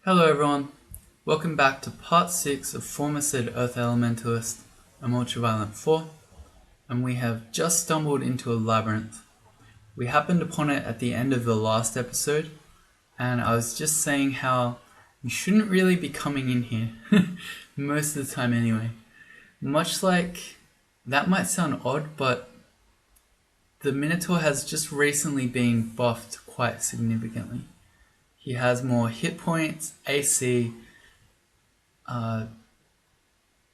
Hello everyone, welcome back to part 6 of Formicid Earth Elementalist, a Ultraviolent 4, and we have just stumbled into a labyrinth. We happened upon it at the end of the last episode, and I was just saying how you shouldn't really be coming in here, most of the time anyway. Much like, that might sound odd, but the Minotaur has just recently been buffed quite significantly. He has more hit points, AC,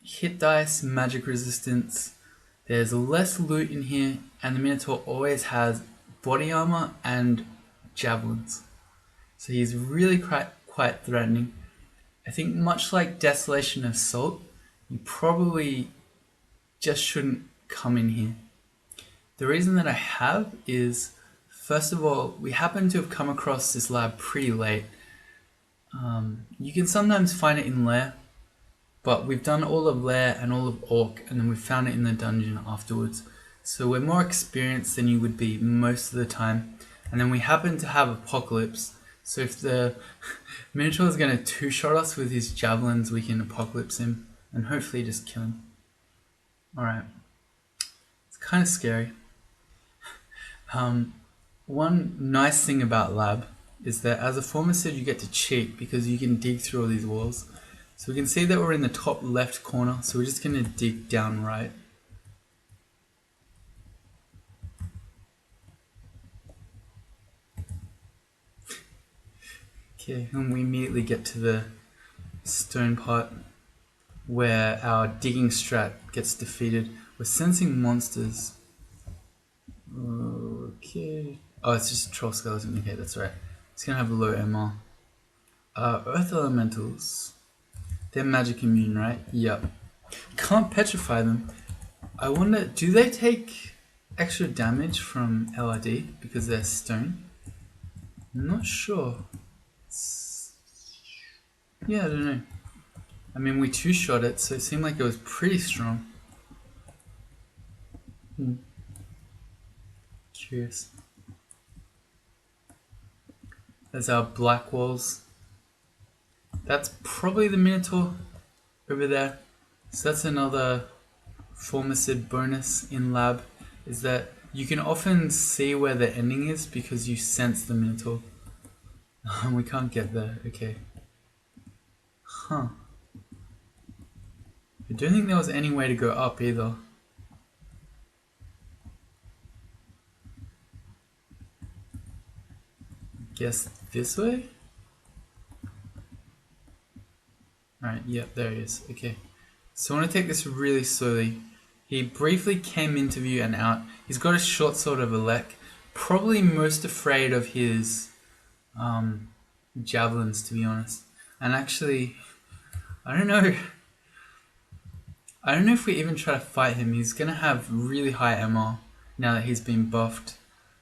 hit dice, magic resistance. There's less loot in here, and the Minotaur always has body armor and javelins. So he's really quite threatening. I think much like Desolation Assault, you probably just shouldn't come in here. The reason that I have is, first of all, we happen to have come across this lab pretty late. You can sometimes find it in Lair, but we've done all of Lair and all of Orc, and then we found it in the dungeon afterwards. So we're more experienced than you would be most of the time. And then we happen to have Apocalypse. So if the Minotaur is going to two-shot us with his javelins, we can Apocalypse him and hopefully just kill him. Alright. It's kind of scary. One nice thing about Lab is that as a Formicid you get to cheat because you can dig through all these walls. So we can see that we're in the top left corner, so we're just going to dig down right. Okay, and we immediately get to the stone part where our digging strat gets defeated. We're sensing monsters. Okay. Oh, it's just a troll skeleton. Okay, that's right. It's going to have a low MR. Earth Elementals. They're magic immune, right? Yep. Can't petrify them. I wonder, do they take extra damage from LRD because they're stone? I'm not sure. Yeah, I don't know. I mean, we two-shot it, so it seemed like it was pretty strong. Curious. There's our black walls. That's probably the Minotaur over there. So that's another Formicid bonus in Lab, is that you can often see where the ending is because you sense the Minotaur. We can't get there, okay. Huh. I don't think there was any way to go up either. Guess this way? Alright, yep, there he is. Okay. So I want to take this really slowly. He briefly came into view and out. He's got a short sword of Elec. Probably most afraid of his javelins, to be honest. And actually, I don't know. I don't know if we even try to fight him. He's going to have really high MR now that he's been buffed.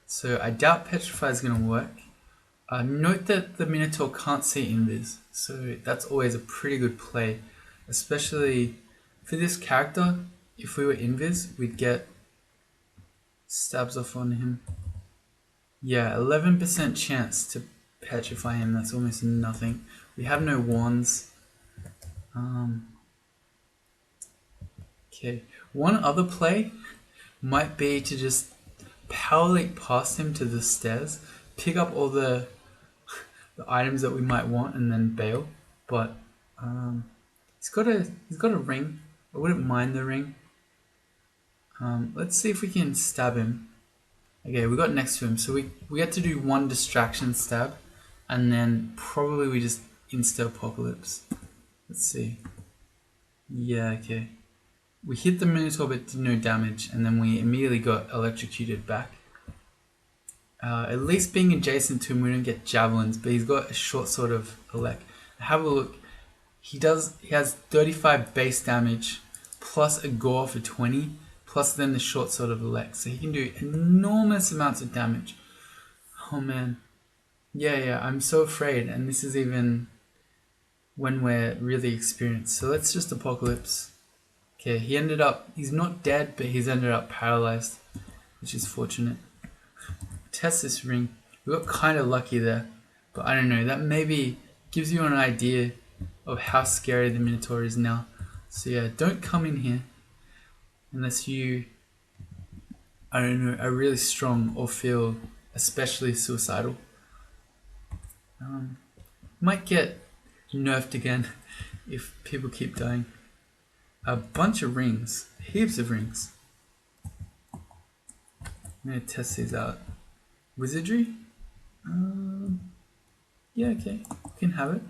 So I doubt Petrify is going to work. Note that the Minotaur can't see invis, so that's always a pretty good play. Especially for this character, if we were invis, we'd get stabs off on him. Yeah, 11% chance to petrify him, that's almost nothing. We have no wands. Okay, one other play might be to just power leap past him to the stairs, pick up all the items that we might want and then bail. But he's got a ring. I wouldn't mind the ring. Let's see if we can stab him. Okay, we got next to him, so we had to do one distraction stab, and then probably we just insta apocalypse. Let's see. Yeah, okay. We hit the Minotaur but did no damage, and then we immediately got electrocuted back. At least being adjacent to him, we don't get javelins, but he's got a short sword of Elec. Have a look. He has 35 base damage, plus a gore for 20, plus then the short sword of Elec. So he can do enormous amounts of damage. Oh man. Yeah, I'm so afraid, and this is even when we're really experienced. So let's just apocalypse. Okay, he's not dead, but he's ended up paralyzed, which is fortunate. Test this ring. We got kind of lucky there, but I don't know, that maybe gives you an idea of how scary the minotaur is now. So yeah, don't come in here unless you, I don't know, are really strong or feel especially suicidal. Might get nerfed again if people keep dying. A bunch of rings, heaps of rings. I'm gonna test these out. Wizardry? Yeah, okay, we can have it.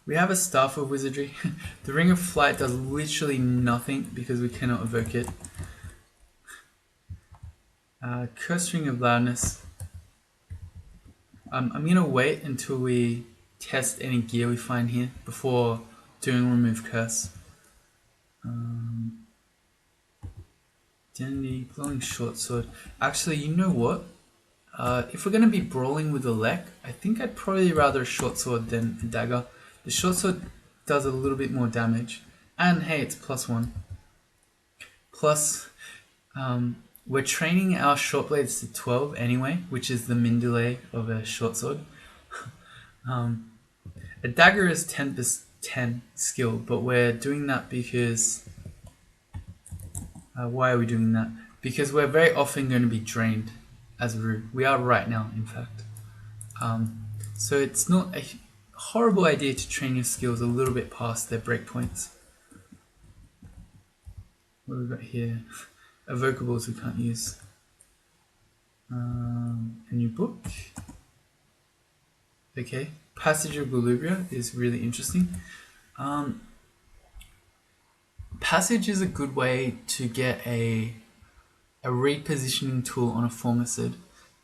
We have a staff of wizardry. The ring of flight does literally nothing because we cannot evoke it. Curse ring of loudness. I'm gonna wait until we test any gear we find here before doing remove curse. Identity, glowing short sword. Actually, you know what? If we're gonna be brawling with a lek, I think I'd probably rather a short sword than a dagger. The short sword does a little bit more damage, and hey, it's +1. Plus, we're training our short blades to 12 anyway, which is the min delay of a short sword. A dagger is 10 skill, but we're doing that because... why are we doing that? Because we're very often going to be drained as a root. We are right now, in fact. So it's not a horrible idea to train your skills a little bit past their breakpoints. What have we got here? Evocables we can't use. A new book. Okay. Passage of Galubria is really interesting. Passage is a good way to get a repositioning tool on a Formicid,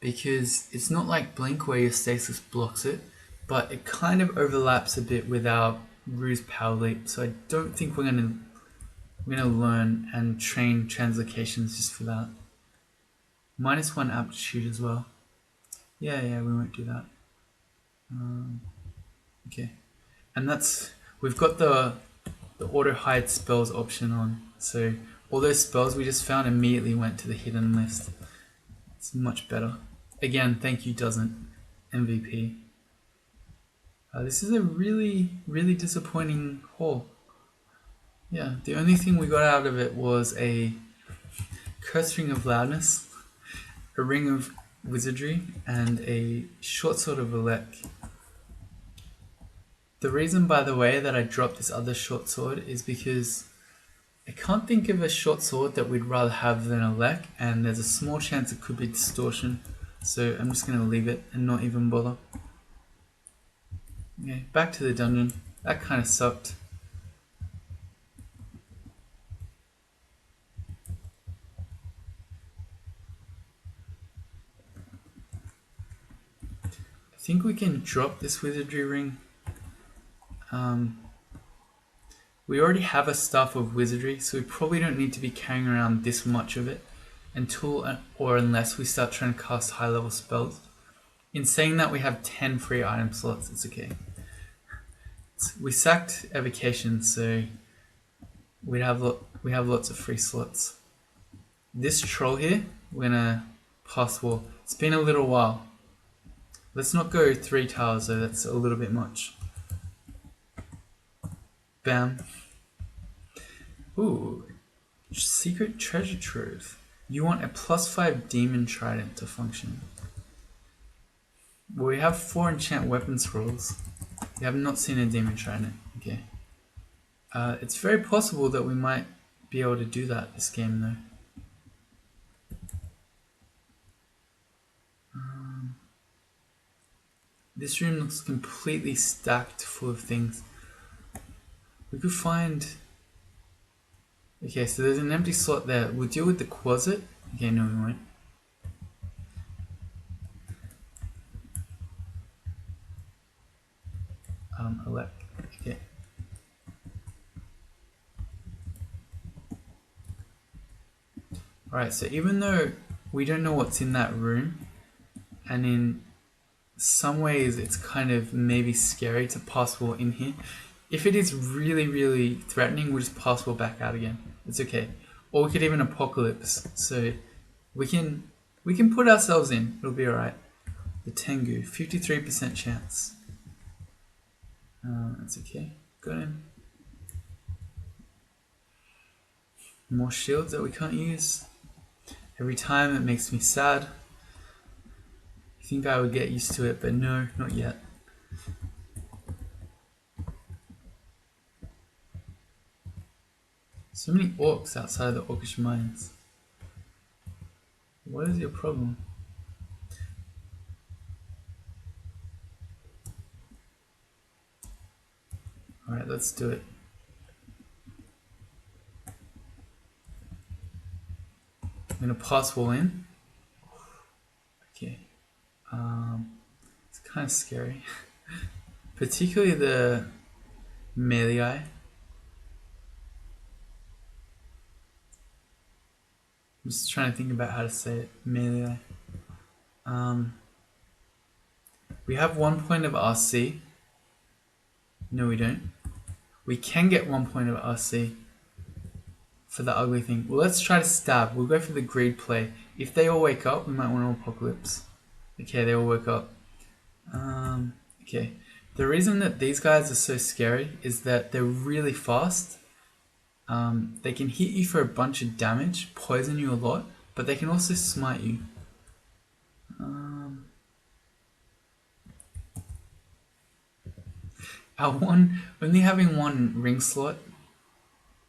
because it's not like Blink where your stasis blocks it, but it kind of overlaps a bit with our Ruse Power Leap, so I don't think we're gonna learn and train translocations just for that. -1 aptitude as well. Yeah, we won't do that. Okay, and we've got the auto hide spells option on, so all those spells we just found immediately went to the hidden list. It's much better. Again, thank you doesn't MVP. This is a really, really disappointing haul. Yeah, the only thing we got out of it was a curse ring of loudness, a ring of wizardry, and a short sword of Elec. The reason, by the way, that I dropped this other short sword is because I can't think of a short sword that we'd rather have than a Elec, and there's a small chance it could be distortion, so I'm just going to leave it and not even bother. Okay, back to the dungeon. That kind of sucked. I think we can drop this wizardry ring. We already have a staff of wizardry, so we probably don't need to be carrying around this much of it until or unless we start trying to cast high level spells. In saying that, we have 10 free item slots. It's okay. We sacked evocation, so we have lots of free slots. This troll here, we're gonna pass wall. It's been a little while. Let's not go 3 towers though, that's a little bit much. Bam. Ooh, secret treasure trove. You want a +5 demon trident to function. Well, we have 4 enchant weapon scrolls. We have not seen a demon trident. Okay. It's very possible that we might be able to do that this game though. This room looks completely stacked full of things. We could find... Okay, so there's an empty slot there. We'll deal with the closet. Okay, no we won't. Elec. Okay. Alright, so even though we don't know what's in that room, and in some ways it's kind of maybe scary to passwall in here, if it is really, really threatening, we'll just passwall back out again. It's okay. Or we could even apocalypse. So we can put ourselves in. It'll be alright. The Tengu, 53% chance. That's okay. Got him. More shields that we can't use. Every time it makes me sad. I think I would get used to it, but no, not yet. So many orcs outside of the orcish mines. What is your problem? Alright, let's do it. I'm gonna passwall in. Okay. It's kind of scary. Particularly the melee. I'm just trying to think about how to say it. Melee. We have 1 point of RC. No, we don't. We can get 1 point of RC for the ugly thing. Well, let's try to stab. We'll go for the greed play. If they all wake up, we might want to apocalypse. Okay, they all woke up. Okay. The reason that these guys are so scary is that they're really fast. They can hit you for a bunch of damage, poison you a lot, but they can also smite you. Only having one ring slot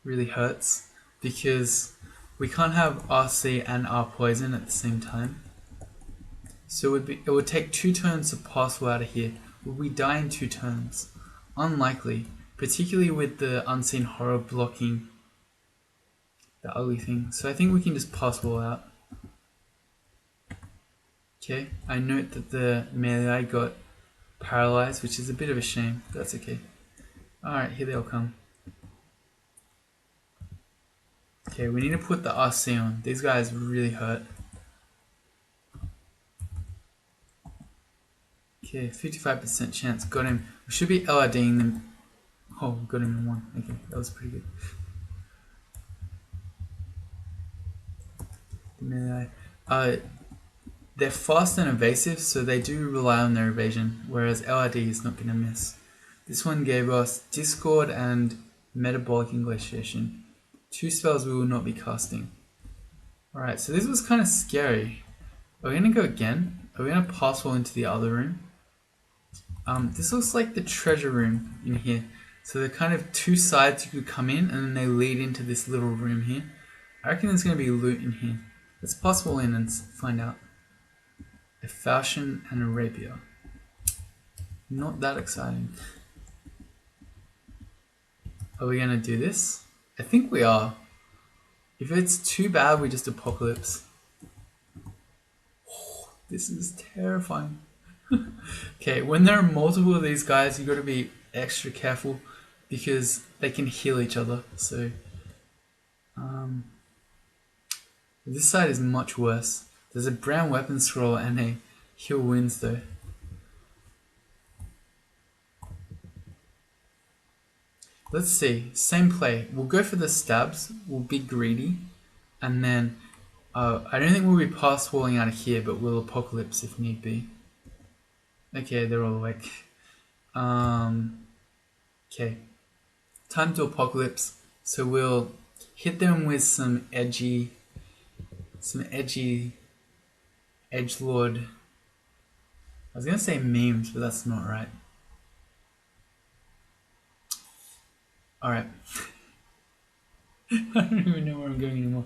really hurts because we can't have RC and R poison at the same time. So it would take 2 turns to passwall out of here. Will we die in 2 turns? Unlikely, particularly with the unseen horror blocking the ugly thing. So I think we can just passwall out. Okay, I note that the melee got paralyzed, which is a bit of a shame, but that's okay. Alright, here they all come. Okay, we need to put the RC on. These guys really hurt. Okay, 55% chance. Got him. We should be LRDing them. Oh, got him in 1. Okay, that was pretty good. They're fast and evasive, so they do rely on their evasion, whereas LRD is not going to miss. This one gave us Discord and Metabolic Inglatiation. 2 spells we will not be casting. Alright, so this was kind of scary. Are we going to go again? Are we going to passwall into the other room? This looks like the treasure room in here. So they're kind of 2 sides you could come in, and then they lead into this little room here. I reckon there's going to be loot in here. Let's passwall in and find out. A falchion and a rapier. Not that exciting. Are we going to do this? I think we are. If it's too bad, we just apocalypse. Oh, this is terrifying. Okay, when there are multiple of these guys, you got to be extra careful because they can heal each other. So, this side is much worse. There's a brown weapon scroll and a heal wounds though. Let's see, same play. We'll go for the stabs, we'll be greedy, and then I don't think we'll be passwalling out of here, but we'll apocalypse if need be. Okay, they're all awake. Okay, time to apocalypse. So we'll hit them with some edgy edgelord. I was gonna say memes, but that's not right. Alright. I don't even know where I'm going anymore.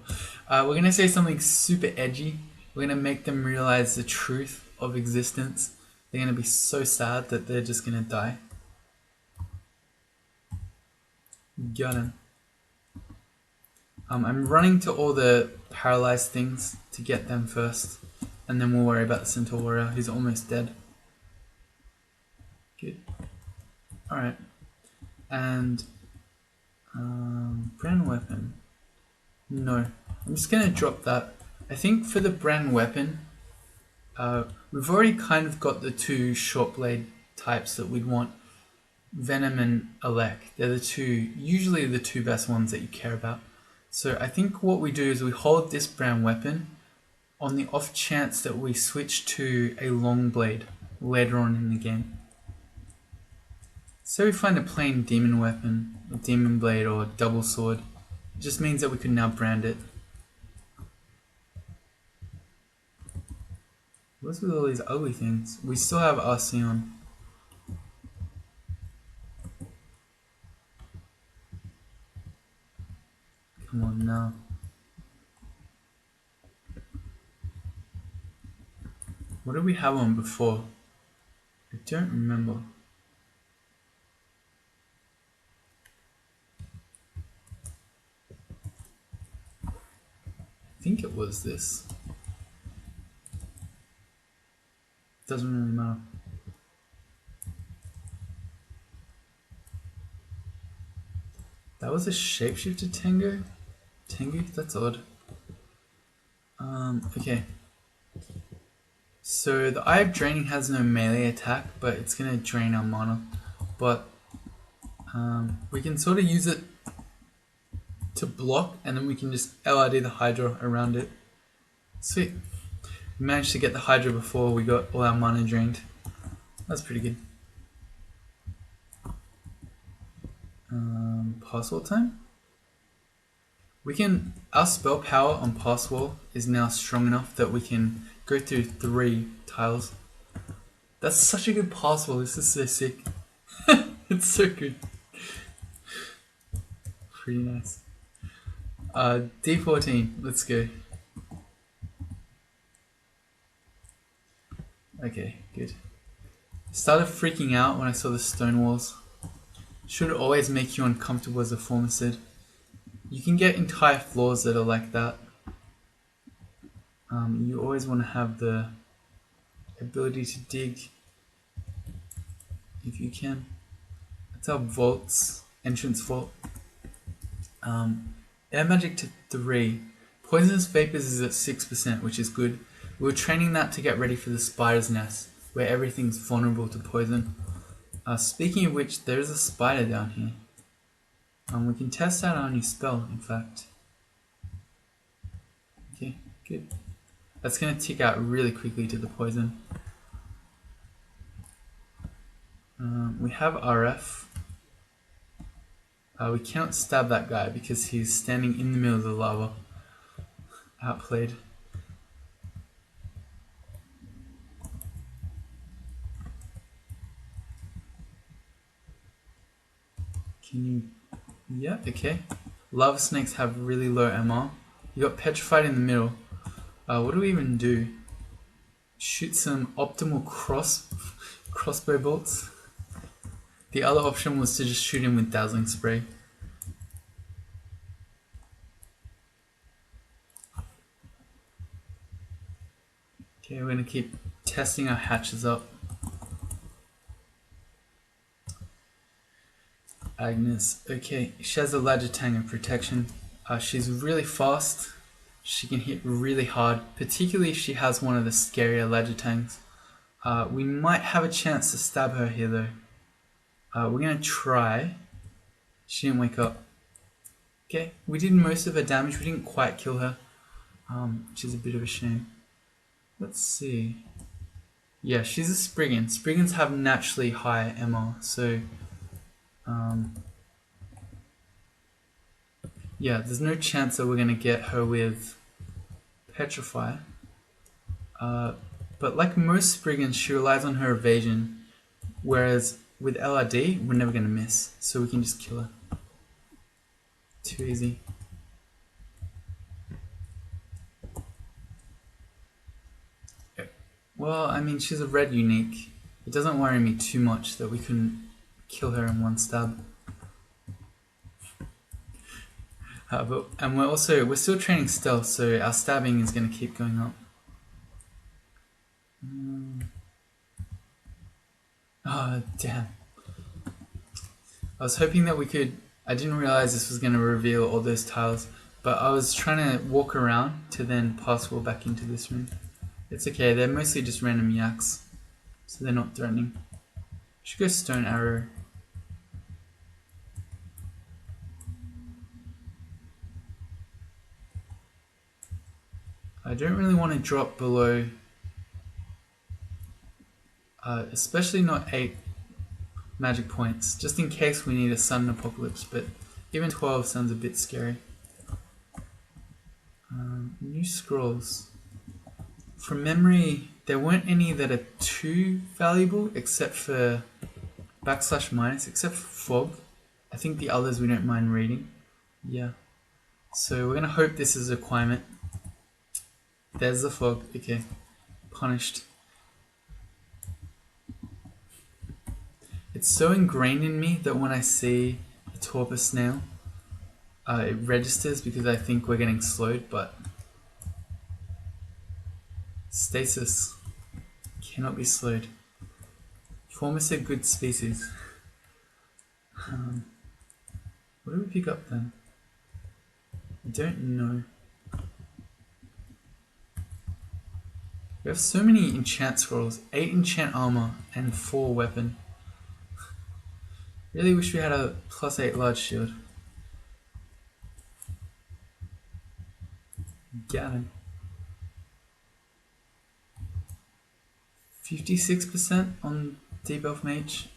We're gonna say something super edgy. We're gonna make them realize the truth of existence. They're gonna be so sad that they're just gonna die. Got him. I'm running to all the paralyzed things to get them first, and then we'll worry about the Centaur Warrior, who's almost dead. Good. Alright. And brand weapon. No. I'm just gonna drop that. I think for the brand weapon, we've already kind of got the 2 short blade types that we'd want. Venom and Elec. They're usually the 2 best ones that you care about. So I think what we do is we hold this brand weapon on the off chance that we switch to a long blade later on in the game. Say we find a plain demon weapon, a demon blade or a double sword. It just means that we can now brand it. What's with all these ugly things? We still have Arceon. Come on now. What did we have on before? I don't remember. I think it was this. Doesn't really matter. That was a shapeshifter Tengu? Tengu? That's odd. Okay. So the Eye of Draining has no melee attack, but it's gonna drain our mana. But we can sort of use it to block, and then we can just LRD the Hydra around it. Sweet. We managed to get the Hydra before we got all our mana drained. That's pretty good. Passwall time? Our spell power on Passwall is now strong enough that we can go through 3 tiles. That's such a good Passwall, this is so sick. It's so good. Pretty nice. D14, let's go. Okay, good. Started freaking out when I saw the stone walls. Should always make you uncomfortable as a Formicid. You can get entire floors that are like that. You always want to have the ability to dig if you can. That's our vaults, entrance vault. Air magic to 3. Poisonous vapors is at 6%, which is good. We were training that to get ready for the spider's nest, where everything's vulnerable to poison. Speaking of which, there is a spider down here. We can test out our new spell, in fact. Okay, good. That's going to tick out really quickly to the poison. We have RF. We cannot stab that guy because he's standing in the middle of the lava. Outplayed. Can you... Yeah, okay. Lava snakes have really low MR. You got petrified in the middle. What do we even do? Shoot some optimal crossbow bolts? The other option was to just shoot him with dazzling spray. Okay, we're gonna keep testing our hatches up. Agnes, okay, she has a Lagitang of protection. She's really fast. She can hit really hard, particularly if she has one of the scarier Lagitangs. We might have a chance to stab her here though. We're gonna try. She didn't wake up. Okay, we did most of her damage. We didn't quite kill her, which is a bit of a shame. Let's see. Yeah, she's a Spriggan. Spriggans have naturally high MR, so yeah, there's no chance that we're gonna get her with Petrify. But like most Spriggans, she relies on her evasion, whereas with LRD, we're never gonna miss, so we can just kill her. Too easy. Well, I mean, she's a red unique. It doesn't worry me too much that we couldn't kill her in one stab. And we're still training stealth, so our stabbing is going to keep going up. Oh, damn. I was hoping that we could... I didn't realize this was going to reveal all those tiles, but I was trying to walk around to then passwall back into this room. It's okay, they're mostly just random yaks, so they're not threatening. Should go stone arrow. I don't really want to drop below, especially not 8. magic points, just in case we need a sudden apocalypse, but even 12 sounds a bit scary. New scrolls. From memory, there weren't any that are too valuable except for /- except for fog. I think the others we don't mind reading. Yeah. So we're gonna hope this is a requirement. There's the fog. Okay. Punished. It's so ingrained in me that when I see a torpor snail, it registers because I think we're getting slowed, but stasis cannot be slowed. Formicid, good species. What do we pick up then? I don't know. We have so many enchant scrolls, 8 enchant armor and 4 weapon. Really wish we had a +8 large shield. Gavin. 56% on Deep Elf Mage.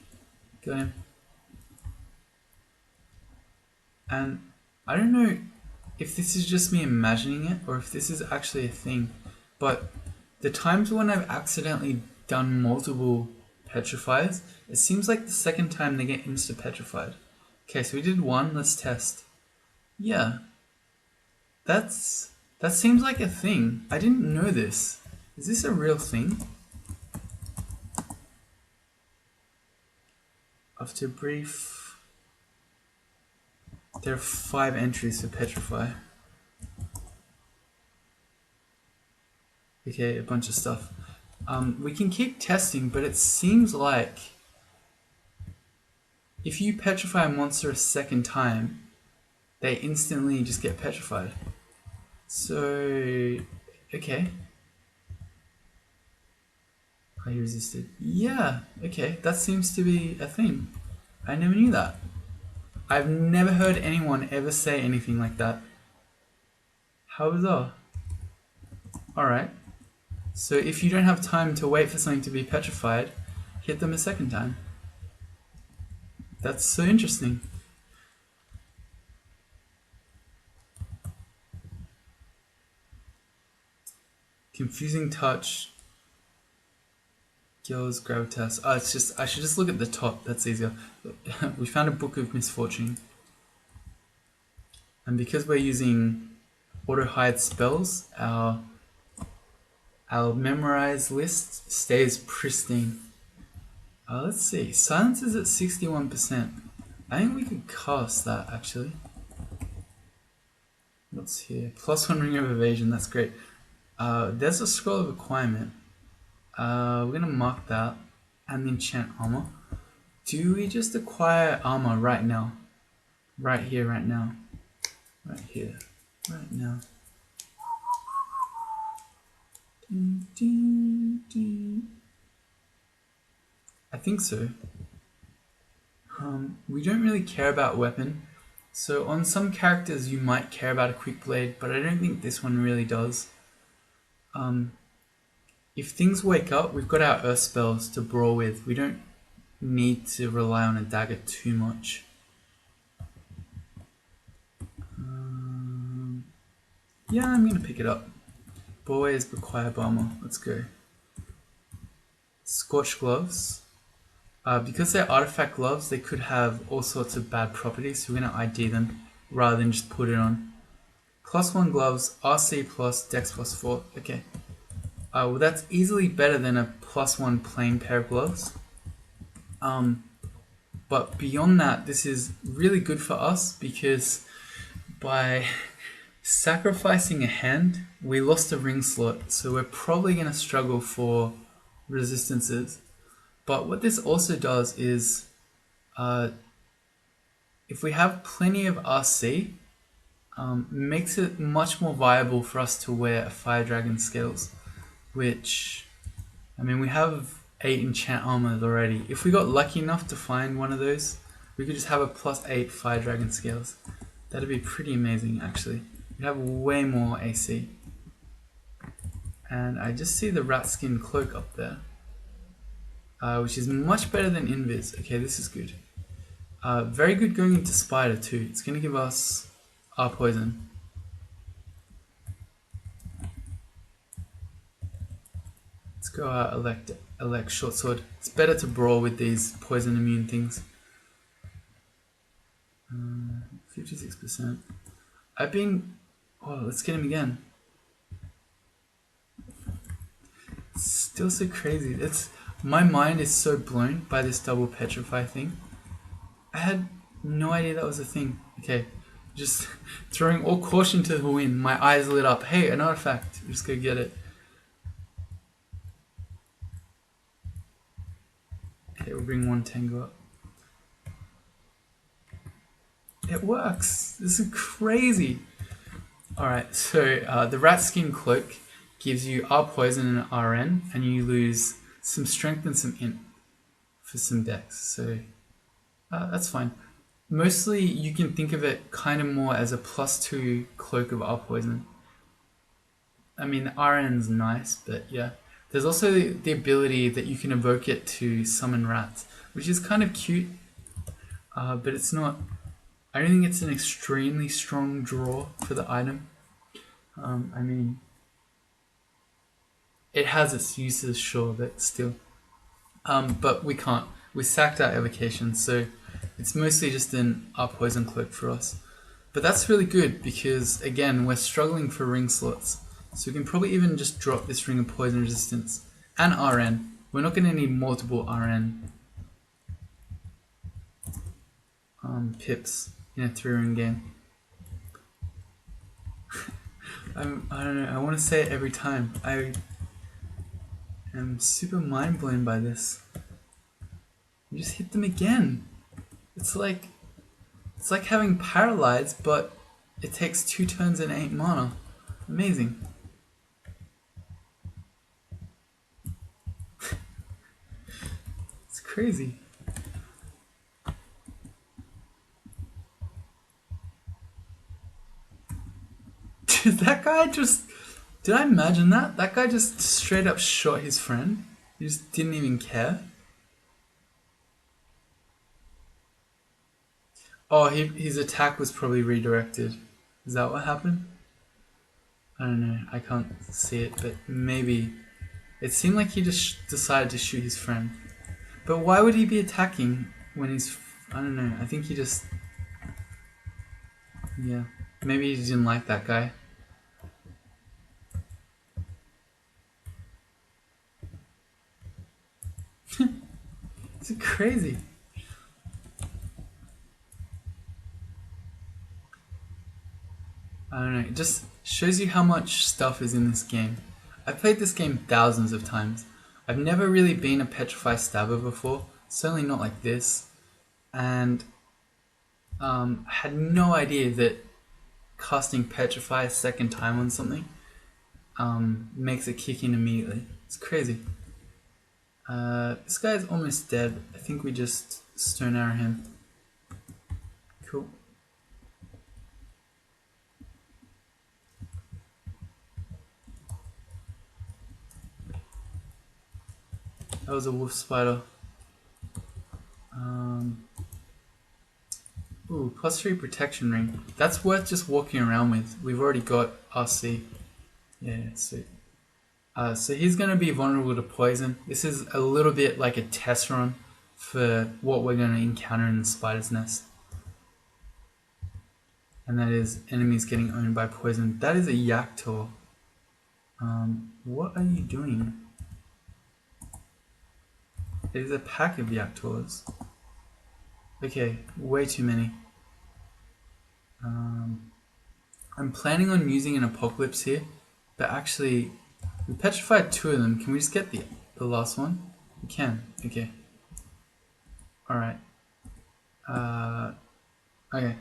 Got him. And I don't know if this is just me imagining it or if this is actually a thing, but the times when I've accidentally done multiple petrifies, it seems like the second time they get insta-petrified. Okay, so we did one, let's test. Yeah. That seems like a thing. I didn't know this. Is this a real thing? After brief, there are 5 entries for Petrify. Okay, a bunch of stuff. We can keep testing, but it seems like if you petrify a monster a second time, they instantly just get petrified. So, okay. Are you resisted? Yeah, okay, that seems to be a thing. I never knew that. I've never heard anyone ever say anything like that. How bizarre. Alright. So if you don't have time to wait for something to be petrified, hit them a second time. That's so interesting. Confusing touch. Girls gravitas. Oh, it's just I should just look at the top. That's easier. We found a book of misfortune, and because we're using auto hide spells, our memorize list stays pristine. Let's see. Silence is at 61%. I think we could cast that actually. What's here? +1 ring of evasion. That's great. There's a scroll of acquirement. We're gonna mark that and enchant armor. Do we just acquire armor right now? Right here, right now. Right here, right now. Ding, ding, ding. I think so. We don't really care about weapon. So on some characters you might care about a quick blade, but I don't think this one really does. If things wake up, we've got our earth spells to brawl with. We don't need to rely on a dagger too much. Yeah, I'm gonna pick it up. Boys require bomber. Let's go. Scorched gloves. Because they're artifact gloves, they could have all sorts of bad properties, so we're gonna ID them rather than just put it on. +1 gloves, RC plus, Dex +4. Okay. Well, that's easily better than a +1 plain pair of gloves. But beyond that, this is really good for us because by sacrificing a hand, we lost a ring slot, so we're probably going to struggle for resistances. But what this also does is, if we have plenty of RC, makes it much more viable for us to wear a Fire Dragon scales, which, I mean, we have 8 enchant armors already. If we got lucky enough to find one of those, we could just have a +8 Fire Dragon scales. That'd be pretty amazing, actually. We'd have way more AC. And I just see the rat skin cloak up there. which is much better than invis. Okay, this is good. Very good going into spider too. It's going to give us our poison. Let's go elect short sword. It's better to brawl with these poison immune things. 56%. Oh, let's get him again. It's still so crazy. My mind is so blown by this double petrify thing. I had no idea that was a thing. Okay, just throwing all caution to the wind. My eyes lit up. Hey, an artifact. Just go get it. Okay, we'll bring one tango up. It works. This is crazy. Alright, so the rat skin cloak gives you R poison and RN, and you lose some strength and some int for some dex. So that's fine. Mostly you can think of it kind of more as a +2 cloak of R poison. I mean, RN's nice, but yeah. There's also the ability that you can evoke it to summon rats, which is kind of cute, but it's not. I don't think it's an extremely strong draw for the item. I mean, it has its uses, sure, but still. But we can't. We sacked our evocation, so it's mostly just an R poison cloak for us. But that's really good because, again, we're struggling for ring slots. So we can probably even just drop this ring of poison resistance and RN. We're not going to need multiple RN pips in a 3-ring game. I don't know, I want to say it every time. I am super mind blown by this. You just hit them again. It's like having paralyze, but it takes 2 turns and 8 mana. Amazing. It's crazy. Did that guy just... Did I imagine that? That guy just straight up shot his friend? He just didn't even care? Oh, his attack was probably redirected. Is that what happened? I don't know. I can't see it, but maybe. It seemed like he just decided to shoot his friend. But why would he be attacking when he's... I don't know. I think he just... Yeah. Maybe he didn't like that guy. It's crazy. I don't know, it just shows you how much stuff is in this game. I've played this game thousands of times. I've never really been a Petrify stabber before, certainly not like this, and I had no idea that casting Petrify a second time on something makes it kick in immediately. It's crazy. This guy's almost dead. I think we just stone arrow him. Cool. That was a wolf spider. Ooh, +3 protection ring. That's worth just walking around with. We've already got RC. Yeah, sweet. So he's going to be vulnerable to poison. This is a little bit like a test run for what we're going to encounter in the spider's nest. And that is enemies getting owned by poison. That is a Yaktor. What are you doing? It is a pack of Yaktors. Okay, way too many. I'm planning on using an Apocalypse here, but actually, we petrified 2 of them. Can we just get the last one? We can. Okay. Alright. Okay.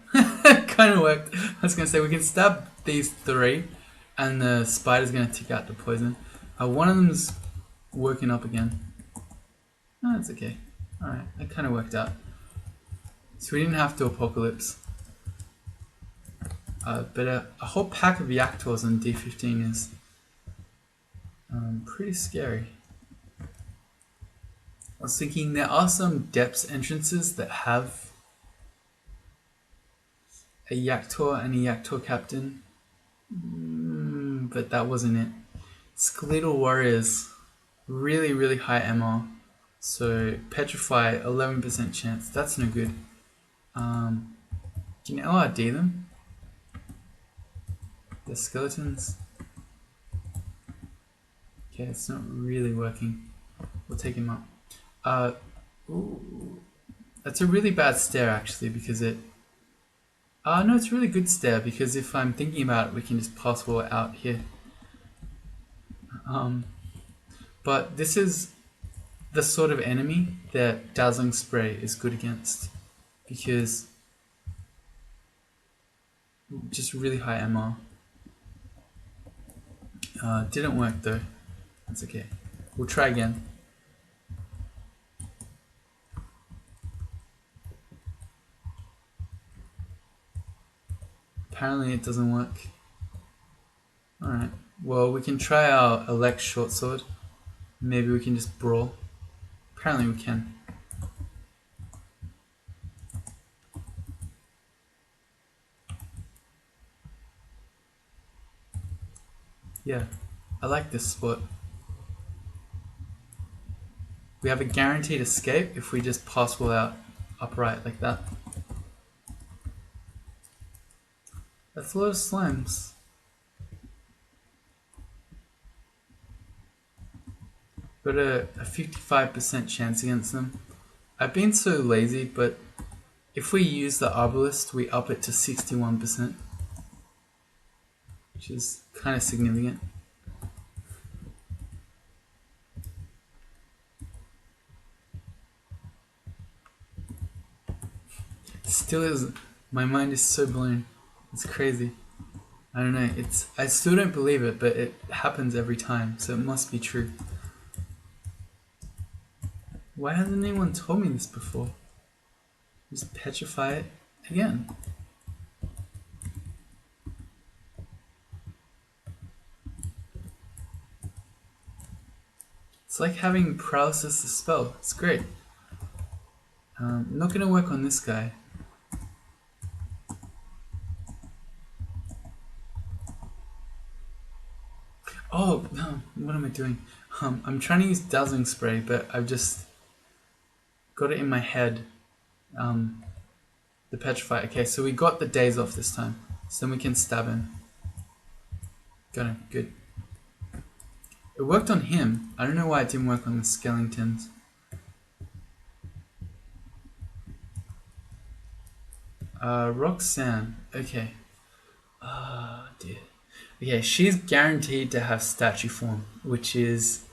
Kind of worked. I was going to say, we can stab these 3, and the spider's going to tick out the poison. One of them's working up again. No, it's okay. Alright, that kind of worked out. So we didn't have to Apocalypse. But a whole pack of Yaktors on D15 is pretty scary. I was thinking there are some depths entrances that have a Yaktor and a Yaktor captain, but that wasn't it. Skeletal warriors, really, really high MR. So Petrify, 11% chance. That's no good. Can you LRD them? The skeletons. Okay, it's not really working. We'll take him up. Ooh, that's a really bad stare actually because it. No, it's a really good stare because if I'm thinking about it, we can just passwall out here. But this is the sort of enemy that Dazzling Spray is good against because just really high MR. Didn't work though. That's okay. We'll try again. Apparently it doesn't work. Alright, well we can try our Elect Short Sword. Maybe we can just brawl. Apparently we can. Yeah, I like this spot. We have a guaranteed escape if we just passwall out upright like that. That's a lot of slimes. Got a 55% chance against them. I've been so lazy, but if we use the Arbalist, we up it to 61%, which is kind of significant. Still is, my mind is so blown. It's crazy. I don't know, I still don't believe it, but it happens every time, so it must be true. Why hasn't anyone told me this before? Just petrify it again. It's like having paralysis to spell. It's great. Not gonna work on this guy. Oh, no, what am I doing? I'm trying to use Dazzling Spray, but I've just got it in my head. The Petrify. Okay, so we got the days off this time. So then we can stab him. Got him, good. It worked on him. I don't know why it didn't work on the skeletons. Roxanne. Okay. Dear. Okay, she's guaranteed to have statue form, which is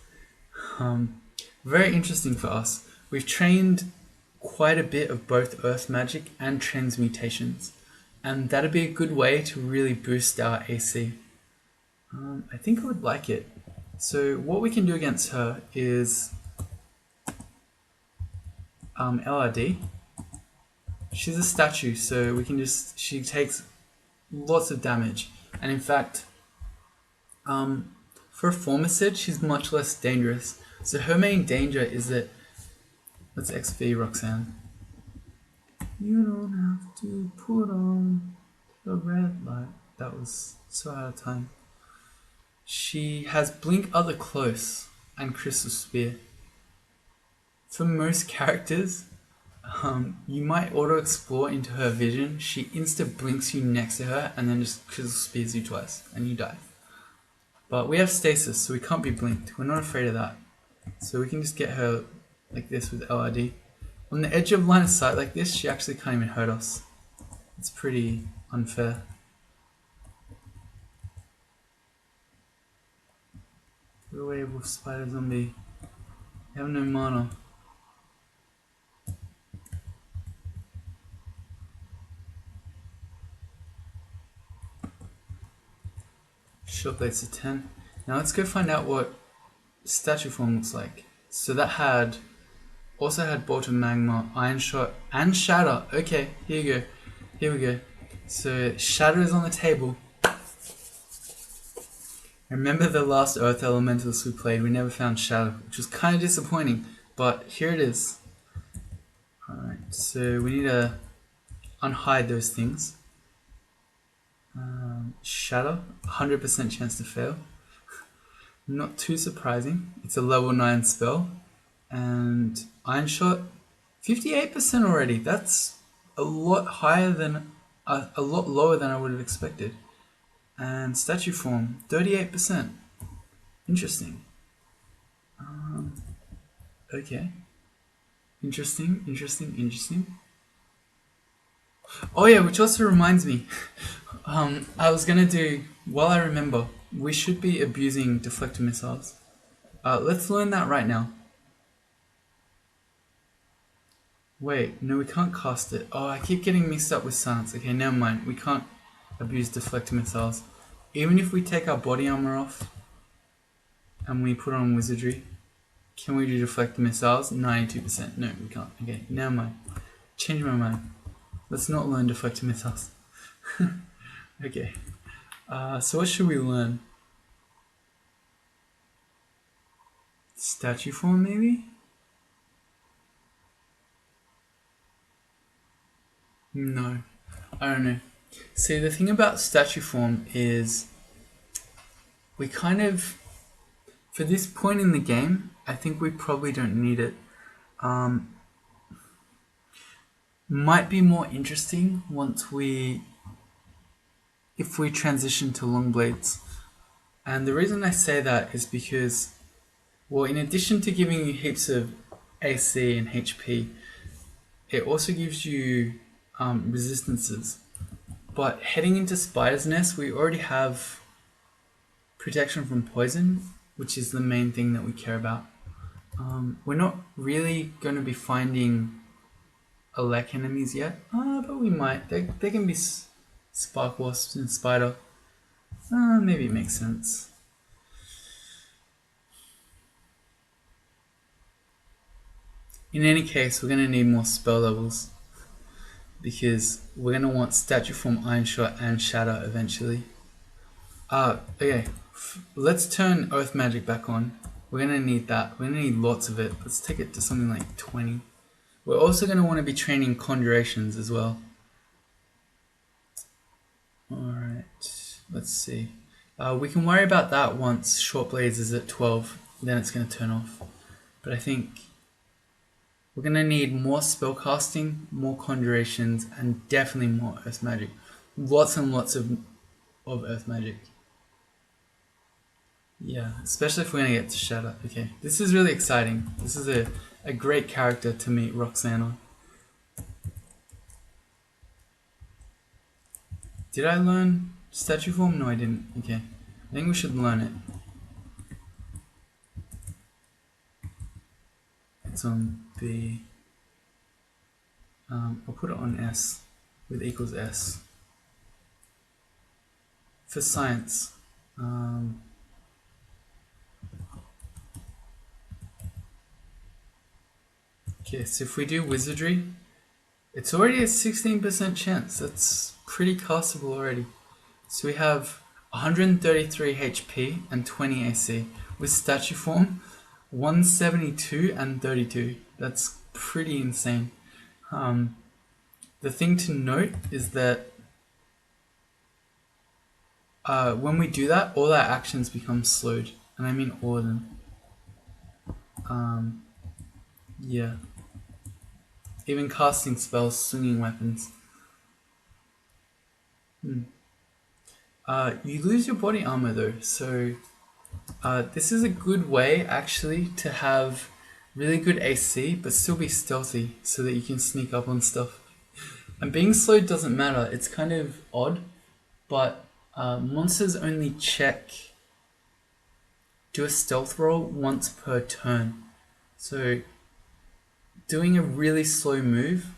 very interesting for us. We've trained quite a bit of both earth magic and transmutations, and that'd be a good way to really boost our AC. I think I would like it. So what we can do against her is LRD. She's a statue, so we can just, she takes lots of damage, and in fact for a Formicid she's much less dangerous. So her main danger is that, let's XV Roxanne. You don't have to put on the red light. That was so out of time. She has Blink Other Close and Crystal Spear. For most characters, you might auto-explore into her vision. She insta-blinks you next to her and then just Crystal Spears you twice and you die. But we have stasis, so we can't be blinked. We're not afraid of that. So we can just get her like this with LRD. On the edge of line of sight like this, she actually can't even hurt us. It's pretty unfair. Get away, wolf spider zombie. You have no mana. Short blade's a 10. Now let's go find out what statue form looks like. So that also had Bolt of Magma, Iron Shot, and Shatter. Okay, here you go. Here we go. So Shatter is on the table. Remember the last Earth Elementalist we played, we never found Shatter, which was kind of disappointing. but here it is. Alright, so we need to unhide those things. Shatter, 100% chance to fail. Not too surprising. It's a level 9 spell. And Iron Shot, 58% already. That's a lot higher than, a lot lower than I would have expected. And Statue Form, 38%. Interesting. Okay. Interesting. Oh yeah, which also reminds me. I was gonna do, while I remember, we should be abusing deflector missiles. Let's learn that right now. Wait, no, we can't cast it. Oh, I keep getting mixed up with silence. Okay, never mind. We can't abuse deflector missiles. Even if we take our body armor off and we put on wizardry, can we do deflector missiles? 92%. No, we can't. Okay, never mind. Change my mind. Let's not learn deflector missiles. Okay. So what should we learn? Statue form, maybe? No, I don't know. See, the thing about statue form is we kind of, for this point in the game, I think we probably don't need it. Might be more interesting if we transition to long blades. And the reason I say that is because, well, in addition to giving you heaps of AC and HP, it also gives you resistances. But heading into Spider's Nest, we already have protection from poison, which is the main thing that we care about. We're not really going to be finding elect enemies yet, but we might. They can be spark wasps and spider. Maybe it makes sense. In any case, we're going to need more spell levels because we're going to want statue form, iron shot, and shatter eventually. Okay, let's turn earth magic back on. We're going to need that. We're going to need lots of it. Let's take it to something like 20. We're also going to want to be training conjurations as well. Alright, let's see. We can worry about that once short blades is at 12. Then it's going to turn off. But I think we're going to need more spellcasting, more conjurations, and definitely more earth magic. Lots and lots of earth magic. Yeah, especially if we're going to get to Shatter. Okay, this is really exciting. This is a great character to meet Roxanne on. Did I learn statue form? No, I didn't. Okay, I think we should learn it. It's on B. I'll put it on S with equals S. For science. Okay, so if we do wizardry, it's already a 16% chance. That's pretty castable already. So we have 133 HP and 20 AC. With statue form, 172 and 32. That's pretty insane. The thing to note is that when we do that, all our actions become slowed. And I mean all of them. Yeah. Even casting spells, swinging weapons. You lose your body armor though, so this is a good way actually to have really good AC but still be stealthy so that you can sneak up on stuff. And being slowed doesn't matter, it's kind of odd, but monsters only do a stealth roll once per turn. So doing a really slow move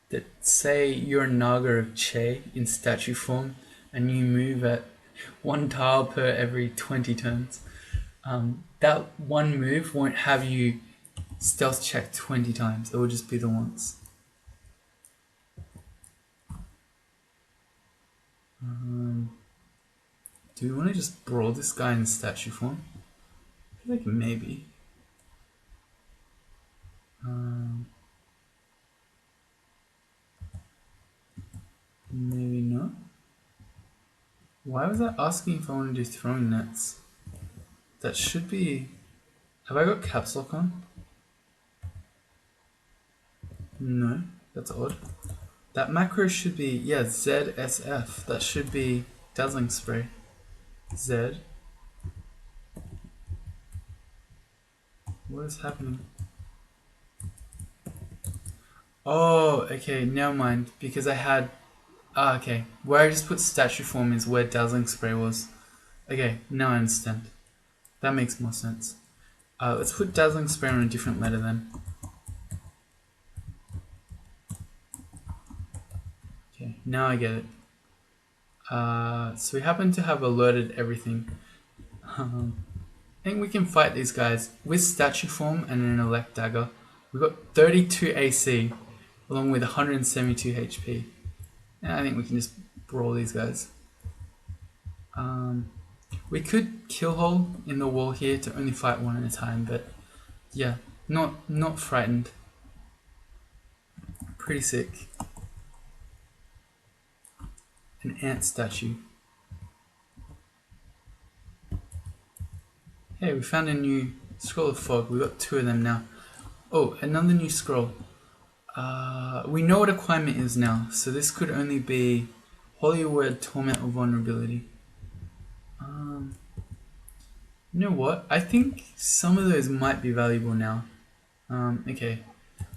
that, say you're a Naga of Che in statue form and you move at 1 tile per every 20 turns, that one move won't have you stealth check 20 times, it will just be the once. Do we want to just brawl this guy in statue form? I feel like maybe. Maybe not. Why was that asking if I want to do throwing nets? That should be... Have I got caps lock on? No, that's odd. That macro should be, yeah, ZSF. That should be dazzling spray. Z. What is happening? Oh, okay, never mind. Because I had... Ah, okay. Where I just put statue form is where dazzling spray was. Okay, now I understand. That makes more sense. Let's put dazzling spray on a different letter then. Okay, now I get it. So we happen to have alerted everything. I think we can fight these guys with statue form and an elect dagger. We've got 32 AC along with 172 HP. And I think we can just brawl these guys. We could kill hole in the wall here to only fight one at a time, but yeah, not frightened. Pretty sick. An ant statue. Hey, we found a new scroll of fog. We've got 2 of them now. Oh, another new scroll. We know what acquirement is now, so this could only be Holy Word, Torment, or Vulnerability. You know what? I think some of those might be valuable now. Okay.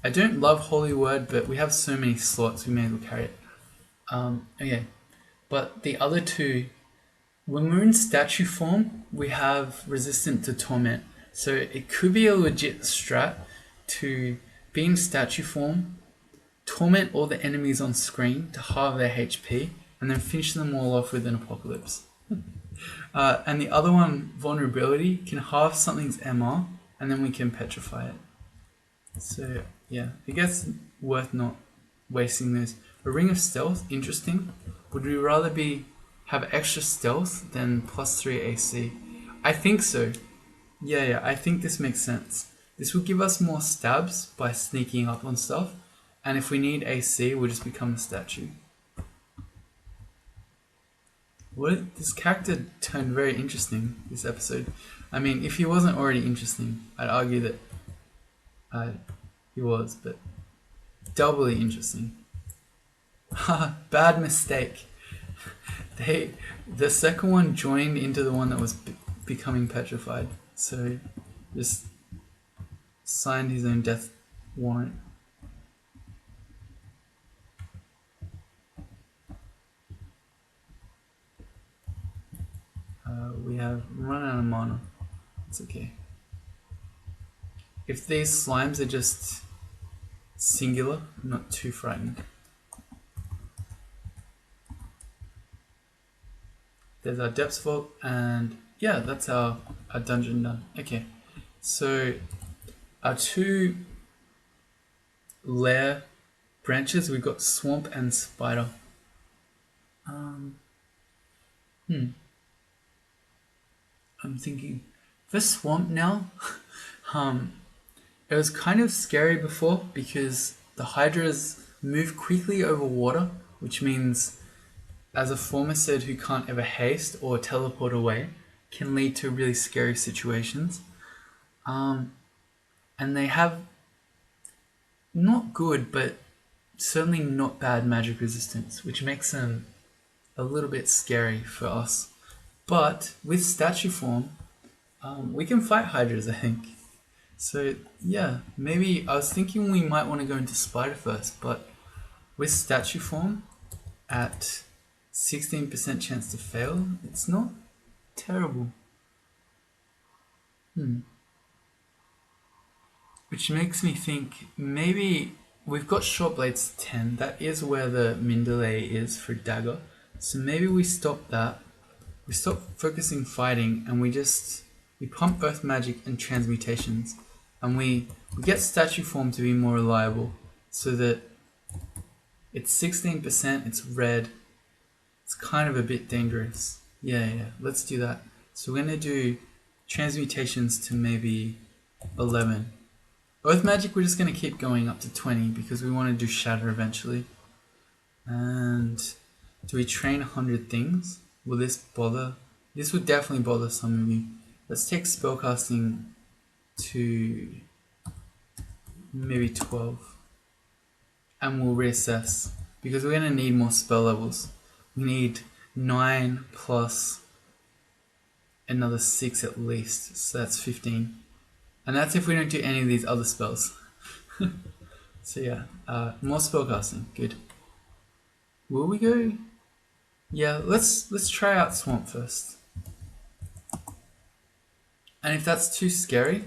I don't love Holy Word, but we have so many slots, we may as well carry it. Okay. But the other 2, when we're in statue form, we have resistant to torment. So it could be a legit strat to be in statue form, torment all the enemies on screen to halve their HP, and then finish them all off with an apocalypse. And the other one, vulnerability, can halve something's MR, and then we can petrify it. So yeah, I guess worth not wasting those. A ring of stealth, interesting. Would we rather have extra stealth than +3 AC? I think so. Yeah, I think this makes sense. This will give us more stabs by sneaking up on stuff, and if we need AC, we'll just become the statue. This character turned very interesting this episode. I mean, if he wasn't already interesting, I'd argue that he was, but doubly interesting. Haha, bad mistake. The second one joined into the one that was becoming petrified, so just signed his own death warrant. We have run out of mana. It's okay. If these slimes are just singular, I'm not too frightened. There's our depths vault, and yeah, that's our dungeon done. Okay, so our 2 lair branches, we've got swamp and spider. I'm thinking for swamp now. It was kind of scary before because the hydras move quickly over water, which means as a Formicid who can't ever haste or teleport away can lead to really scary situations. And they have not good, but certainly not bad magic resistance, which makes them a little bit scary for us. But with statue form, we can fight hydras, I think. So yeah, maybe I was thinking we might want to go into spider first, but with statue form at 16% chance to fail, it's not terrible. Which makes me think maybe we've got short blades 10. That is where the Mindalay is for dagger. So maybe we stop that. We stop focusing fighting and we pump earth magic and transmutations, and we get statue form to be more reliable so that it's 16%, it's red. It's kind of a bit dangerous. Yeah, let's do that. So we're going to do transmutations to maybe 11. Earth magic we're just going to keep going up to 20 because we want to do shatter eventually. And Do we train 100 things? Will this bother? This would definitely bother some of you. Let's take spellcasting to maybe 12. And we'll reassess. Because we're going to need more spell levels. We need 9 plus another 6 at least. So that's 15. And that's if we don't do any of these other spells. So yeah, more spellcasting. Good. Will we go? Yeah, let's try out Swamp first. And if that's too scary,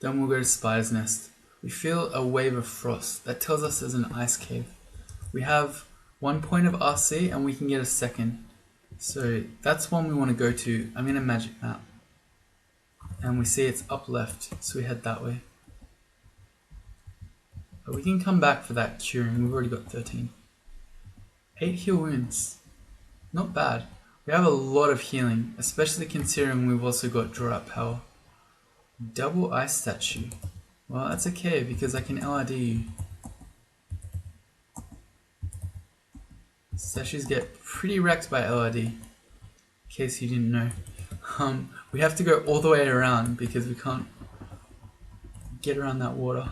then we'll go to Spider's Nest. We feel a wave of frost. That tells us there's an ice cave. We have 1 point of RC and we can get a second. So that's one we want to go to. I'm in a magic map. And we see it's up left, so we head that way. But we can come back for that curing. We've already got 13. 8 heal wounds. Not bad. We have a lot of healing, especially considering we've also got draw out power. Double ice statue. Well, that's okay because I can LRD you. Statues get pretty wrecked by LRD, in case you didn't know. We have to go all the way around because we can't get around that water.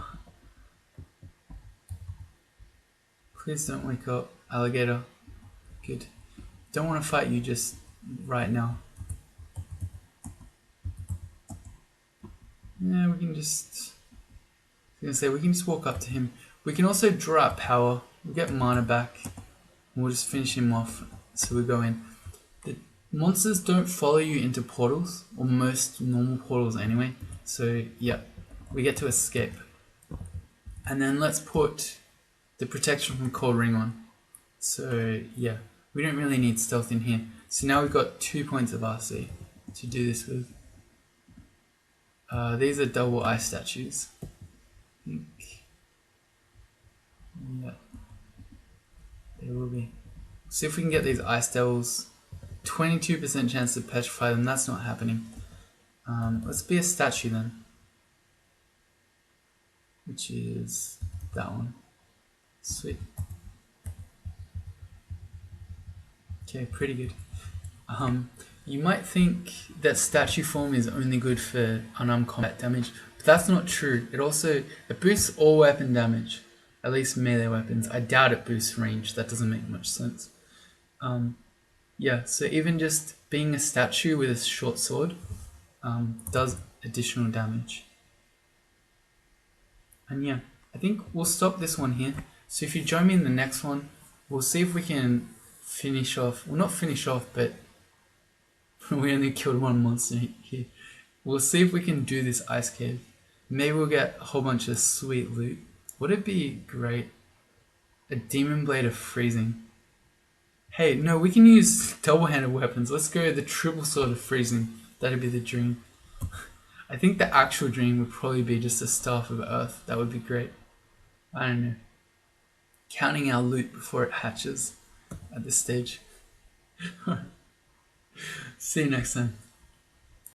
Please don't wake up, alligator. Good. Don't want to fight you just right now. Yeah, we can just... I was going to say, we can just walk up to him. We can also draw out power. We'll get mana back. And we'll just finish him off. So we go in. The monsters don't follow you into portals. Or most normal portals anyway. So, yeah. We get to escape. And then let's put the protection from cold ring on. So, yeah. We don't really need stealth in here. So now we've got 2 points of RC to do this with. These are double ice statues. I think. Yeah. They will be. See if we can get these ice devils. 22% chance to petrify them. That's not happening. Let's be a statue then. Which is that one. Sweet. Okay, pretty good. You might think that statue form is only good for unarmed combat damage, but that's not true. It boosts all weapon damage, at least melee weapons. I doubt it boosts range. That doesn't make much sense. Yeah, so even just being a statue with a short sword does additional damage. And yeah, I think we'll stop this one here. So if you join me in the next one, we'll see if we can finish off. Well, not finish off, but we only killed one monster here. We'll see if we can do this ice cave. Maybe we'll get a whole bunch of sweet loot. Would it be great? A demon blade of freezing. Hey, no, we can use double-handed weapons. Let's go the triple sword of freezing. That'd be the dream. I think the actual dream would probably be just a staff of earth. That would be great. I don't know. Counting our loot before it hatches at this stage. See you next time.